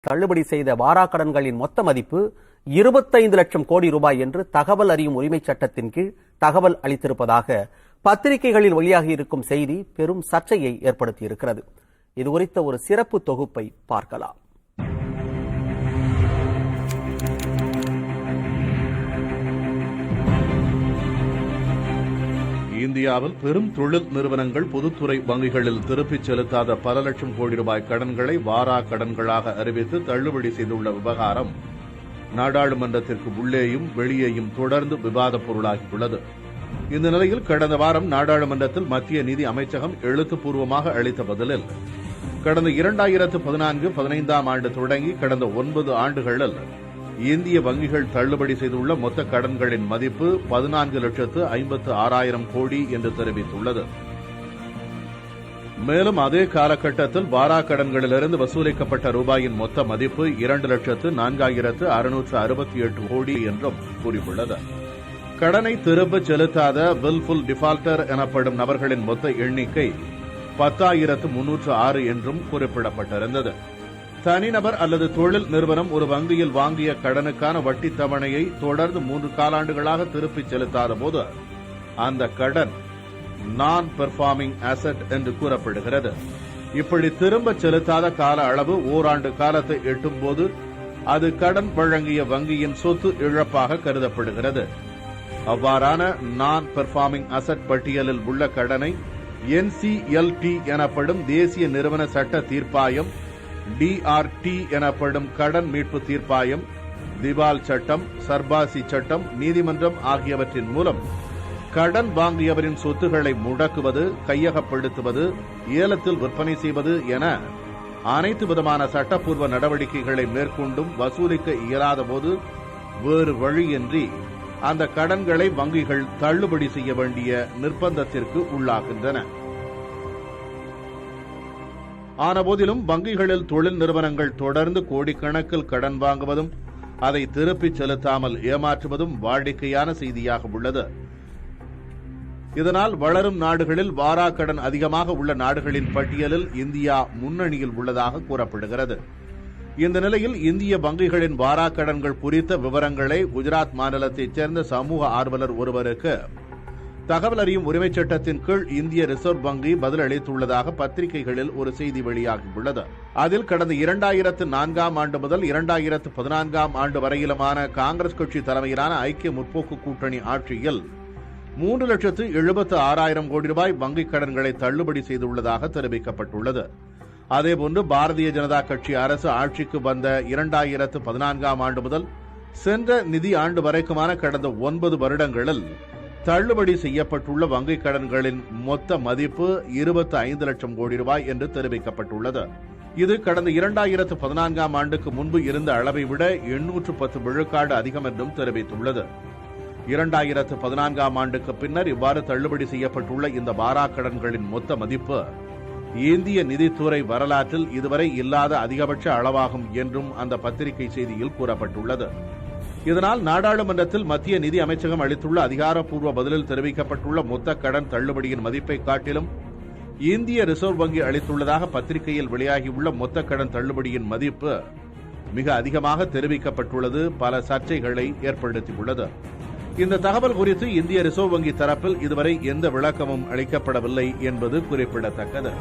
தள்ளுபடி செய்த வாராக்கடன்களின் மொத்த மதிப்பு 25 லட்சம் கோடி ரூபாய் என்று தகவல் அறியும் உரிமைச் சட்டத்தின் கீழ் தகவல் அளித்திருப்பதாக பத்திரிகைகளில் வெளியாகி இருக்கும் செய்தி பெரும் சர்ச்சையை ஏற்படுத்தியிருக்கிறது. இது குறித்த ஒரு சிறப்பு தொகுப்பை பார்க்கலாம். இந்தியாவில் பெரும் தொழில் நிறுவனங்கள் பொதுத்துறை வங்கிகளில் திருப்பிச் செலுத்தாத பல லட்சம் கோடி ரூபாய் கடன்களை வாரா கடன்களாக அறிவித்து தள்ளுபடி செய்துள்ள விவகாரம் நாடாளுமன்றத்திற்கு உள்ளேயும் வெளியேயும் தொடர்ந்து விவாதப் பொருளாகியுள்ளது. இந்த நிலையில் கடந்த வாரம் நாடாளுமன்றத்தில் மத்திய நிதி அமைச்சகம் எழுத்துப்பூர்வமாக அளித்த பதிலில் கடந்த 2014-15 ஆண்டு தொடங்கி கடந்த 9 ஆண்டுகளில் இந்திய வங்கிகள் தள்ளுபடி செய்துள்ள மொத்த கடன்களின் மதிப்பு 14,56,000 கோடி என்று தெரிவித்துள்ளது. மேலும் அதே காலகட்டத்தில் வாரா கடன்களிலிருந்து வசூலிக்கப்பட்ட ரூபாயின் மொத்த மதிப்பு 2,04,668 கோடி என்றும் கூறியுள்ளது. கடனை திரும்பச் செலுத்தாத வில்ஃபுல் டிஃபால்டர் எனப்படும் நபர்களின் மொத்த எண்ணிக்கை 10,306 என்றும் குறிப்பிடப்பட்டிருந்தது. தனிநபர் அல்லது தொழில் நிறுவனம் ஒரு வங்கியில் வாங்கிய கடனுக்கான வட்டி தவணையை தொடர்ந்து 3 காலாண்டுகளாக திருப்பிச் செலுத்தாத போது அந்த கடன் நான் பெர்ஃபார்மிங் அசெட் என்று கூறப்படுகிறது. இப்படி திரும்பச் செலுத்தாத கால அளவு ஓராண்டு காலத்தை எட்டும் போது அது கடன் வழங்கிய வங்கியின் சொத்து இழப்பாக கருதப்படுகிறது. அவ்வாறான நான் பெர்ஃபார்மிங் அசெட் பட்டியலில் உள்ள கடனை NCLT எனப்படும் தேசிய நிறுவன சட்ட தீர்ப்பாயம், DRT எனப்படும் கடன் மீட்பு தீர்ப்பாயம், திவால் சட்டம், சர்பாசி சட்டம், நீதிமன்றம் ஆகியவற்றின் மூலம் கடன் வாங்கியவரின் சொத்துக்களை முடக்குவது, கையகப்படுத்துவது, ஏலத்தில் விற்பனை செய்வது என அனைத்து விதமான சட்டப்பூர்வ நடவடிக்கைகளை மேற்கொண்டும் வசூலிக்க இயலாத போது வேறு வழியின்றி அந்த கடன்களை வங்கிகள் தள்ளுபடி செய்ய வேண்டிய நிர்பந்தத்திற்கு உள்ளாகின்றன. ஆனபோதிலும் வங்கிகளில் தொழில் நிறுவனங்கள் தொடர்ந்து கோடிக்கணக்கில் கடன் வாங்குவதும் அதை திருப்பிச் செலுத்தாமல் ஏமாற்றுவதும் வாடிக்கையான செய்தியாக உள்ளது. இதனால் வளரும் நாடுகளில் வாரா கடன் அதிகமாக உள்ள நாடுகளின் பட்டியலில் இந்தியா முன்னணியில் உள்ளதாக கூறப்படுகிறது. இந்த நிலையில் இந்திய வங்கிகளின் வாரா கடன்கள் குறித்த விவரங்களை குஜராத் மாநிலத்தைச் சேர்ந்த சமூக ஆர்வலர் ஒருவருக்கு தகவல் அறியும் உரிமைச் சட்டத்தின் கீழ் இந்திய ரிசர்வ் வங்கி பதில் அளித்துள்ளதாக பத்திரிகைகளில் ஒரு செய்தி வெளியாகியுள்ளது. அதில் கடந்த 2004 ஆண்டு முதல் 2014 ஆண்டு வரையிலுமான காங்கிரஸ் கட்சி தலைமையிலான ஐக்கிய முற்போக்கு கூட்டணி ஆட்சியில் 3,76,000 கோடி ரூபாய் வங்கிக் கடன்களை தள்ளுபடி செய்துள்ளதாக தெரிவிக்கப்பட்டுள்ளது. அதேபோன்று பாரதிய ஜனதா கட்சி அரசு ஆட்சிக்கு வந்த 2014 ஆண்டு முதல் சென்ற நிதி ஆண்டு வரைக்குமான கடந்த 9 வருடங்களில் தள்ளுபடி செய்யப்பட்டுள்ள வங்கிக் கடன்களின் மொத்த மதிப்பு 25 லட்சம் கோடி ரூபாய் என்று தெரிவிக்கப்பட்டுள்ளது. இது கடந்த 2014 ஆண்டுக்கு முன்பு இருந்த அளவை விட 810 விழுக்காடு அதிகம் என்றும் தெரிவித்துள்ளது. 2014 ஆண்டுக்கு பின்னர் இவ்வாறு தள்ளுபடி செய்யப்பட்டுள்ள இந்த வாரா கடன்களின் மொத்த மதிப்பு இந்திய நிதித்துறை வரலாற்றில் இதுவரை இல்லாத அதிகபட்ச அளவாகும் என்றும் அந்த பத்திரிகை செய்தியில் கூறப்பட்டுள்ளது. இதனால் நாடாளுமன்றத்தில் மத்திய நிதி அமைச்சகம் அளித்துள்ள அதிகாரப்பூர்வ பதிலில் தெரிவிக்கப்பட்டுள்ள மொத்த கடன் தள்ளுபடியின் மதிப்பை காட்டிலும் இந்திய ரிசர்வ் வங்கி அளித்துள்ளதாக பத்திரிகையில் வெளியாகியுள்ள மொத்த கடன் தள்ளுபடியின் மதிப்பு மிக அதிகமாக தெரிவிக்கப்பட்டுள்ளது பல சர்ச்சைகளை ஏற்படுத்தியுள்ளது. இந்த தகவல் குறித்து இந்திய ரிசர்வ் வங்கி தரப்பில் இதுவரை எந்த விளக்கமும் அளிக்கப்படவில்லை என்பது குறிப்பிடத்தக்கது.